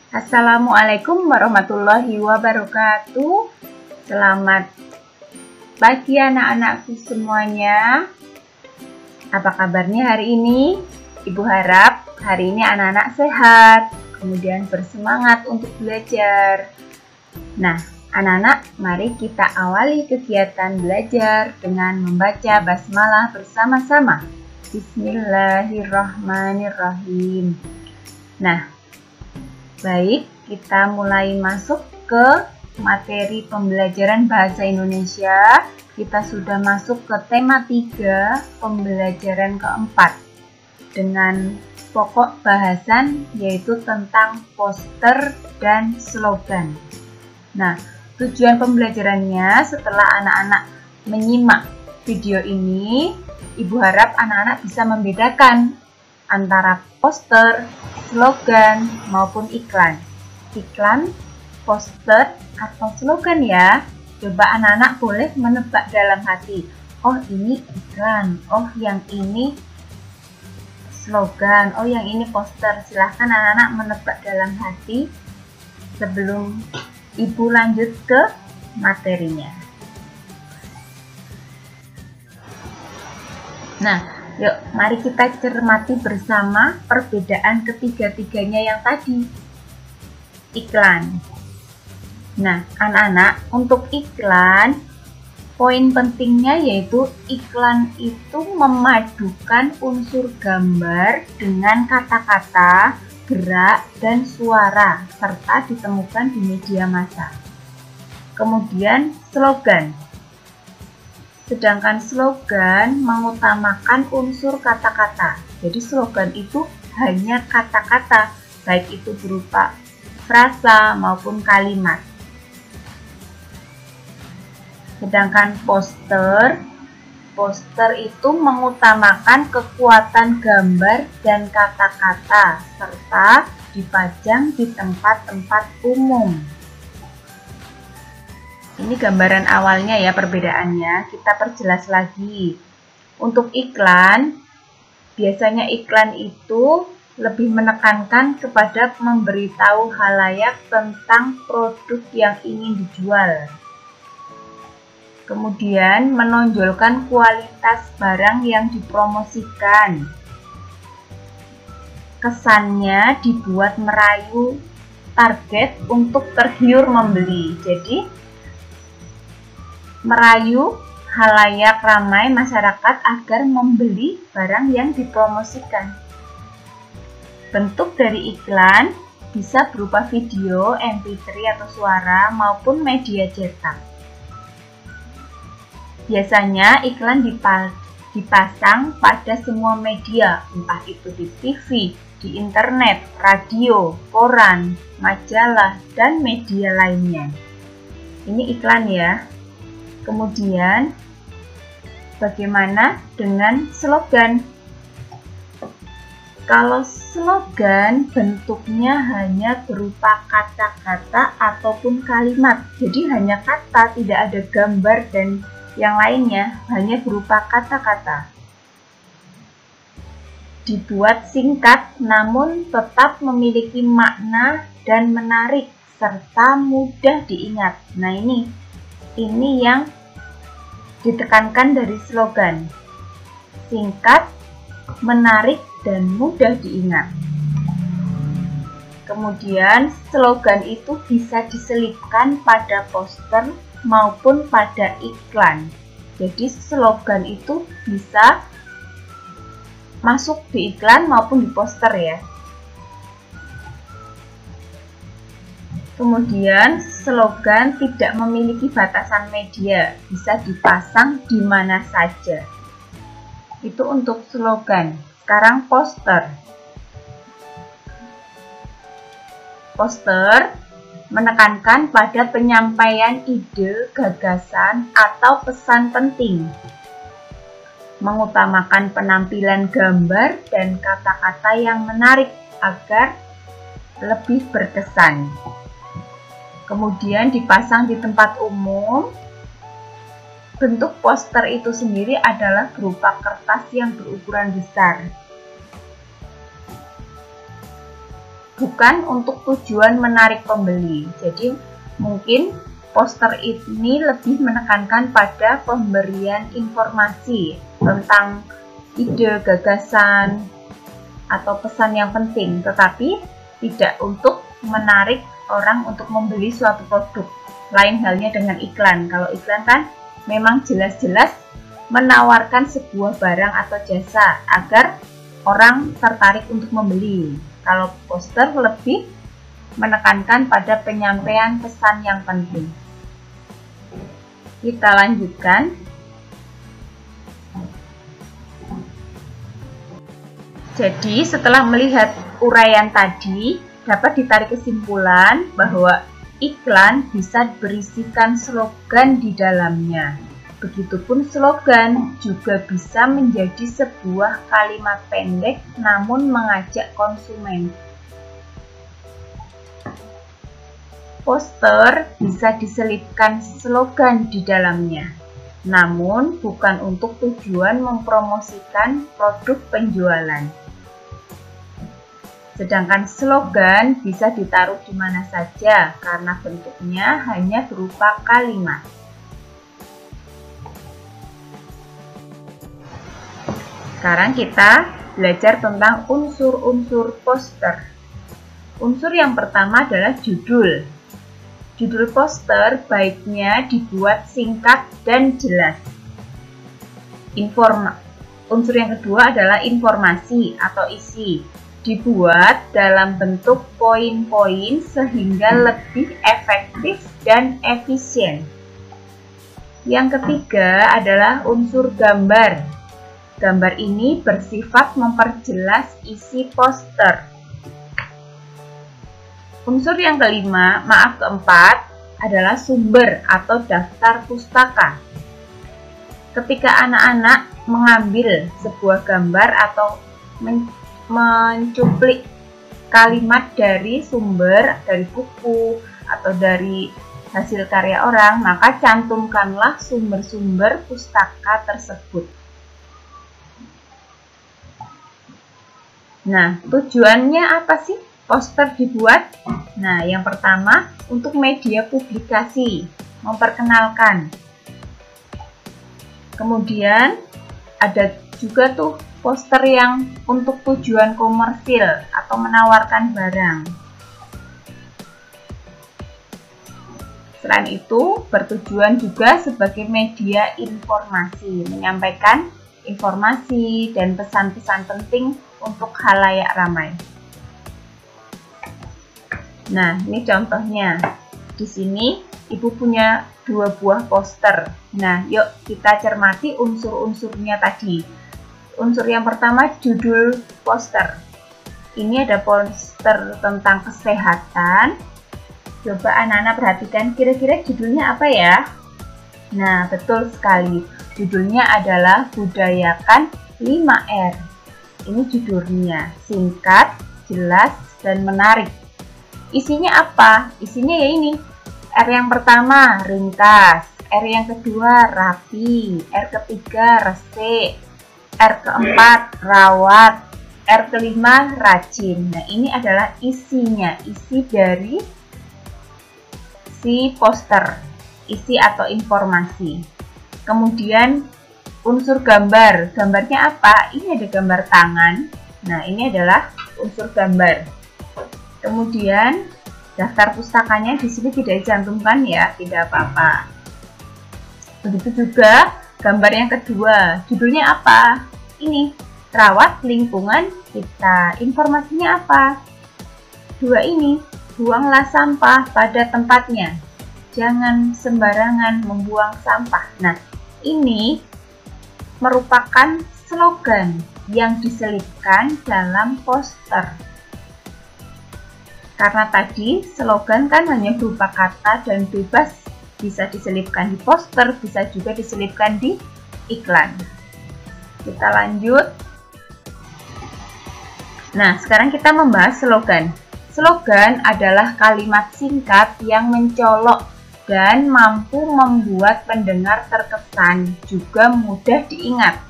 Assalamualaikum warahmatullahi wabarakatuh. Selamat pagi anak-anakku semuanya. Apa kabarnya hari ini? Ibu harap hari ini anak-anak sehat, kemudian bersemangat untuk belajar. Nah, anak-anak, mari kita awali kegiatan belajar dengan membaca basmalah bersama-sama. Bismillahirrahmanirrahim. Nah, baik, kita mulai masuk ke materi pembelajaran bahasa Indonesia. Kita sudah masuk ke tema 3, pembelajaran keempat, dengan pokok bahasan yaitu tentang poster dan slogan. Nah, tujuan pembelajarannya setelah anak-anak menyimak video ini, Ibu harap anak-anak bisa membedakan antara poster, slogan, maupun iklan. Iklan, poster, atau slogan ya. Coba anak-anak boleh menebak dalam hati. Oh, ini iklan. Oh, yang ini slogan. Oh, yang ini poster. Silahkan anak-anak menebak dalam hati sebelum Ibu lanjut ke materinya. Nah, yuk, mari kita cermati bersama perbedaan ketiga-tiganya yang tadi. Iklan. Nah, anak-anak, untuk iklan, poin pentingnya yaitu iklan itu memadukan unsur gambar dengan kata-kata, gerak, dan suara, serta ditemukan di media massa. Kemudian, slogan. Sedangkan slogan mengutamakan unsur kata-kata. Jadi slogan itu hanya kata-kata, baik itu berupa frasa maupun kalimat. Sedangkan poster itu mengutamakan kekuatan gambar dan kata-kata, serta dipajang di tempat-tempat umum. Ini gambaran awalnya ya perbedaannya, kita perjelas lagi. Untuk iklan, biasanya iklan itu lebih menekankan kepada memberitahu khalayak tentang produk yang ingin dijual. Kemudian menonjolkan kualitas barang yang dipromosikan. Kesannya dibuat merayu target untuk tergiur membeli. Jadi merayu khalayak ramai masyarakat agar membeli barang yang dipromosikan. Bentuk dari iklan bisa berupa video, MP3 atau suara maupun media cetak. Biasanya iklan dipasang pada semua media, entah itu di TV, di internet, radio, koran, majalah, dan media lainnya. Ini iklan ya. Kemudian, bagaimana dengan slogan? Kalau slogan bentuknya hanya berupa kata-kata ataupun kalimat. Jadi hanya kata, tidak ada gambar dan yang lainnya, hanya berupa kata-kata. Dibuat singkat namun tetap memiliki makna dan menarik serta mudah diingat. Nah, ini yang ditekankan dari slogan. Singkat, menarik, dan mudah diingat. Kemudian, slogan itu bisa diselipkan pada poster maupun pada iklan. Jadi, slogan itu bisa masuk di iklan maupun di poster ya. Kemudian, slogan tidak memiliki batasan media, bisa dipasang di mana saja. Itu untuk slogan. Sekarang poster. Poster menekankan pada penyampaian ide, gagasan, atau pesan penting. Mengutamakan penampilan gambar dan kata-kata yang menarik agar lebih berkesan. Kemudian dipasang di tempat umum. Bentuk poster itu sendiri adalah berupa kertas yang berukuran besar. bukan untuk tujuan menarik pembeli. Jadi mungkin poster ini lebih menekankan pada pemberian informasi tentang ide, gagasan, atau pesan yang penting, tetapi tidak untuk menarik orang untuk membeli suatu produk. Lain halnya dengan iklan. Kalau iklan kan memang jelas-jelas menawarkan sebuah barang atau jasa agar orang tertarik untuk membeli. Kalau poster lebih menekankan pada penyampaian pesan yang penting. Kita lanjutkan. Jadi setelah melihat uraian tadi, dapat ditarik kesimpulan bahwa iklan bisa berisikan slogan di dalamnya. Begitupun slogan juga bisa menjadi sebuah kalimat pendek namun mengajak konsumen. Poster bisa diselipkan slogan di dalamnya, namun bukan untuk tujuan mempromosikan produk penjualan. Sedangkan slogan bisa ditaruh di mana saja karena bentuknya hanya berupa kalimat. Sekarang kita belajar tentang unsur-unsur poster. Unsur yang pertama adalah judul. Judul poster baiknya dibuat singkat dan jelas. Unsur yang kedua adalah informasi atau isi. Dibuat dalam bentuk poin-poin sehingga lebih efektif dan efisien. Yang ketiga adalah unsur gambar. Gambar ini bersifat memperjelas isi poster. Unsur yang keempat adalah sumber atau daftar pustaka. Ketika anak-anak mengambil sebuah gambar atau mencuplik kalimat dari sumber, dari buku, atau dari hasil karya orang, maka cantumkanlah sumber-sumber pustaka tersebut. Nah, tujuannya apa sih poster dibuat? Nah, yang pertama untuk media publikasi, memperkenalkan. Kemudian ada juga tuh poster yang untuk tujuan komersil atau menawarkan barang. Selain itu, bertujuan juga sebagai media informasi, menyampaikan informasi dan pesan-pesan penting untuk khalayak ramai. Nah, ini contohnya. Di sini Ibu punya 2 buah poster. Nah, yuk kita cermati unsur-unsurnya tadi. Unsur yang pertama, judul poster. Ini ada poster tentang kesehatan. Coba anak-anak perhatikan kira-kira judulnya apa ya? Nah, betul sekali. Judulnya adalah Budayakan 5R. Ini judulnya, singkat, jelas, dan menarik. Isinya apa? Isinya ya ini. R yang pertama, ringkas. R yang kedua, rapi. R ketiga, resik. R keempat, rawat. R kelima, rajin. Nah, ini adalah isinya. Isi dari si poster. Isi atau informasi. Kemudian unsur gambar. Gambarnya apa? Ini ada gambar tangan. Nah, ini adalah unsur gambar. Kemudian daftar pustakanya di sini tidak dicantumkan ya, tidak apa-apa. Begitu juga gambar yang kedua. Judulnya apa? Ini, rawat lingkungan kita. Informasinya apa? 2 ini, buanglah sampah pada tempatnya. Jangan sembarangan membuang sampah. Nah, ini merupakan slogan yang diselipkan dalam poster. Karena tadi slogan kan hanya berupa kata dan bebas, bisa diselipkan di poster, bisa juga diselipkan di iklan. Kita lanjut. Nah, sekarang kita membahas slogan. Slogan adalah kalimat singkat yang mencolok dan mampu membuat pendengar terkesan, juga mudah diingat.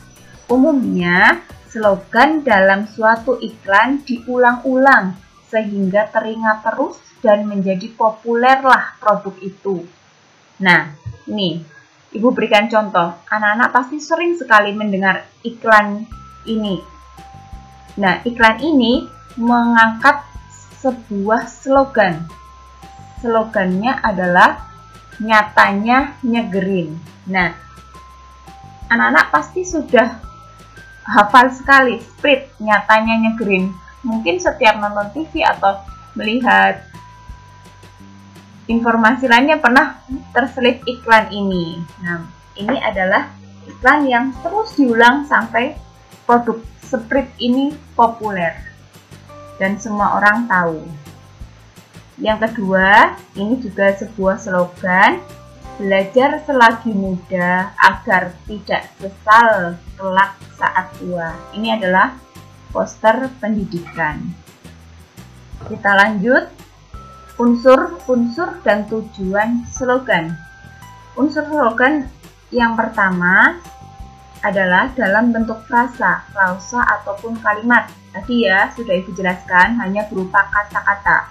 Umumnya, slogan dalam suatu iklan diulang-ulang sehingga teringat terus dan menjadi populerlah produk itu. Nah, ini Ibu berikan contoh. Anak-anak pasti sering sekali mendengar iklan ini. Nah, iklan ini mengangkat sebuah slogan. Slogannya adalah nyatanya nyegerin. Nah, anak-anak pasti sudah hafal sekali Sprite nyatanya nyegerin. Mungkin setiap nonton TV atau melihat informasi lainnya pernah terselip iklan ini. Nah, ini adalah iklan yang terus diulang sampai produk Sprite ini populer dan semua orang tahu. Yang kedua, ini juga sebuah slogan, belajar selagi muda agar tidak sesal kelak saat tua. Ini adalah poster pendidikan. Kita lanjut, unsur-unsur dan tujuan slogan. Unsur slogan yang pertama adalah dalam bentuk frasa, klausa, ataupun kalimat. Tadi ya, sudah Ibu jelaskan, hanya berupa kata-kata.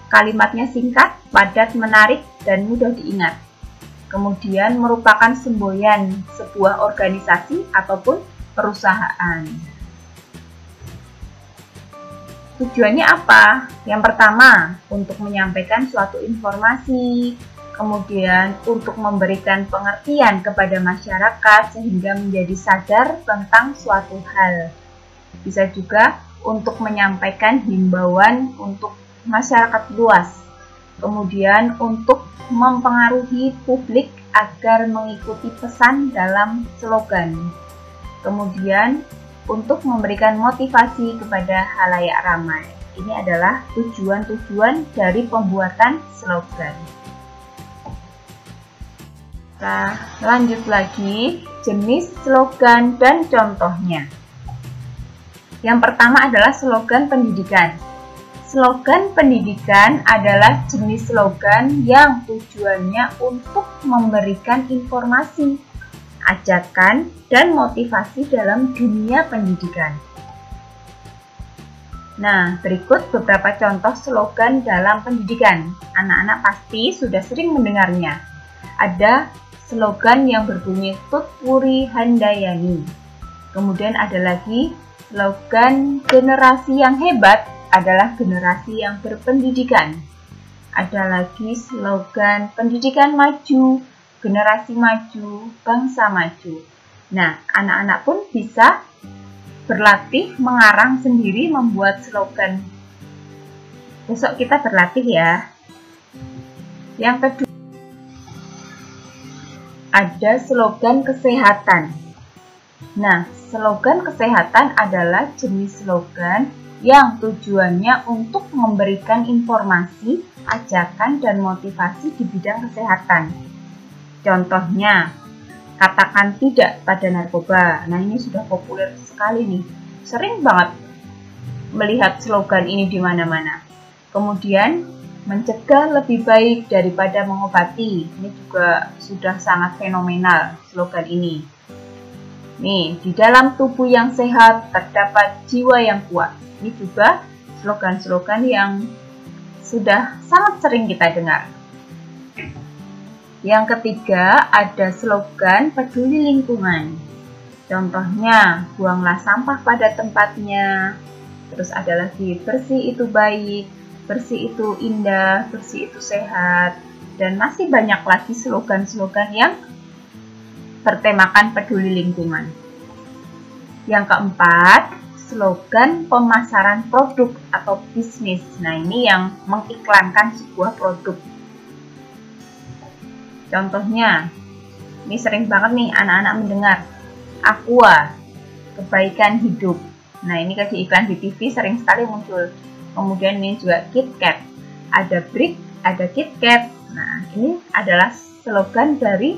Kalimatnya singkat, padat, menarik, dan mudah diingat. Kemudian merupakan semboyan sebuah organisasi ataupun perusahaan. Tujuannya apa? Yang pertama, untuk menyampaikan suatu informasi, kemudian untuk memberikan pengertian kepada masyarakat sehingga menjadi sadar tentang suatu hal. Bisa juga untuk menyampaikan himbauan untuk masyarakat luas, kemudian untuk mempengaruhi publik agar mengikuti pesan dalam slogan, kemudian untuk memberikan motivasi kepada halayak ramai. Ini adalah tujuan-tujuan dari pembuatan slogan. Kita lanjut lagi, jenis slogan dan contohnya. Yang pertama adalah slogan pendidikan. Slogan pendidikan adalah jenis slogan yang tujuannya untuk memberikan informasi, ajakan, dan motivasi dalam dunia pendidikan. Nah, berikut beberapa contoh slogan dalam pendidikan. Anak-anak pasti sudah sering mendengarnya. Ada slogan yang berbunyi Tut Wuri Handayani. Kemudian ada lagi slogan generasi yang hebat adalah generasi yang berpendidikan. Ada lagi slogan pendidikan maju, generasi maju, bangsa maju. Nah, anak-anak pun bisa berlatih mengarang sendiri membuat slogan. Besok kita berlatih ya. Yang kedua, ada slogan kesehatan. Nah, slogan kesehatan adalah jenis slogan yang tujuannya untuk memberikan informasi, ajakan, dan motivasi di bidang kesehatan. Contohnya, katakan tidak pada narkoba. Nah, ini sudah populer sekali nih. Sering banget melihat slogan ini di mana-mana. Kemudian, mencegah lebih baik daripada mengobati. Ini juga sudah sangat fenomenal slogan ini. Nih, di dalam tubuh yang sehat terdapat jiwa yang kuat. Ini juga slogan-slogan yang sudah sangat sering kita dengar. Yang ketiga, ada slogan peduli lingkungan. Contohnya, buanglah sampah pada tempatnya. Terus ada lagi, bersih itu baik, bersih itu indah, bersih itu sehat. Dan masih banyak lagi slogan-slogan yang bertemakan peduli lingkungan. Yang keempat, slogan pemasaran produk atau bisnis. Nah, ini yang mengiklankan sebuah produk. Contohnya, ini sering banget nih anak-anak mendengar Aqua, kebaikan hidup. Nah, ini kan di iklan di TV sering sekali muncul. Kemudian ini juga KitKat, ada Brick, ada KitKat. Nah, ini adalah slogan dari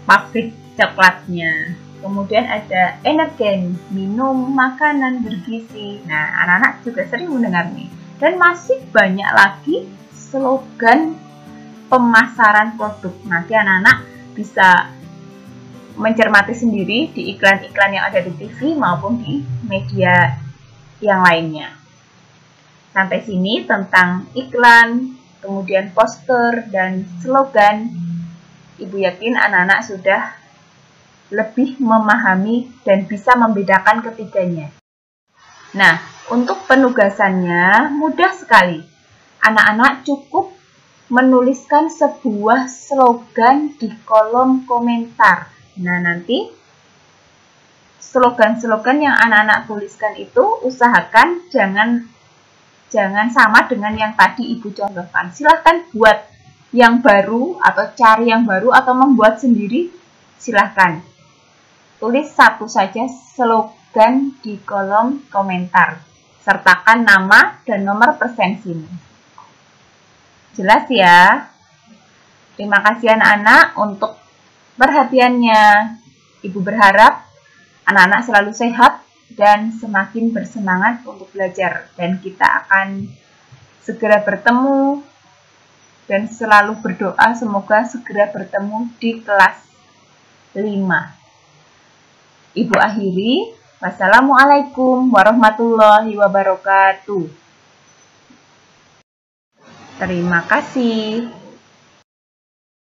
pabrik coklatnya. Kemudian ada Energen, minum makanan bergizi. Nah, anak-anak juga sering mendengar nih. Dan masih banyak lagi slogan pemasaran produk. Nanti anak-anak bisa mencermati sendiri di iklan-iklan yang ada di TV maupun di media yang lainnya. Sampai sini tentang iklan, kemudian poster, dan slogan. Ibu yakin anak-anak sudah lebih memahami dan bisa membedakan ketiganya. Nah, untuk penugasannya mudah sekali. Anak-anak cukup menuliskan sebuah slogan di kolom komentar. Nah, nanti slogan-slogan yang anak-anak tuliskan itu usahakan jangan sama dengan yang tadi Ibu contohkan. Silahkan buat yang baru atau cari yang baru atau membuat sendiri, silahkan. Tulis satu saja slogan di kolom komentar. Sertakan nama dan nomor persen SIM. Jelas ya? Terima kasih anak-anak untuk perhatiannya. Ibu berharap anak-anak selalu sehat dan semakin bersemangat untuk belajar. Dan kita akan segera bertemu dan selalu berdoa semoga segera bertemu di kelas 5. Ibu akhiri, wassalamualaikum warahmatullahi wabarakatuh. Terima kasih.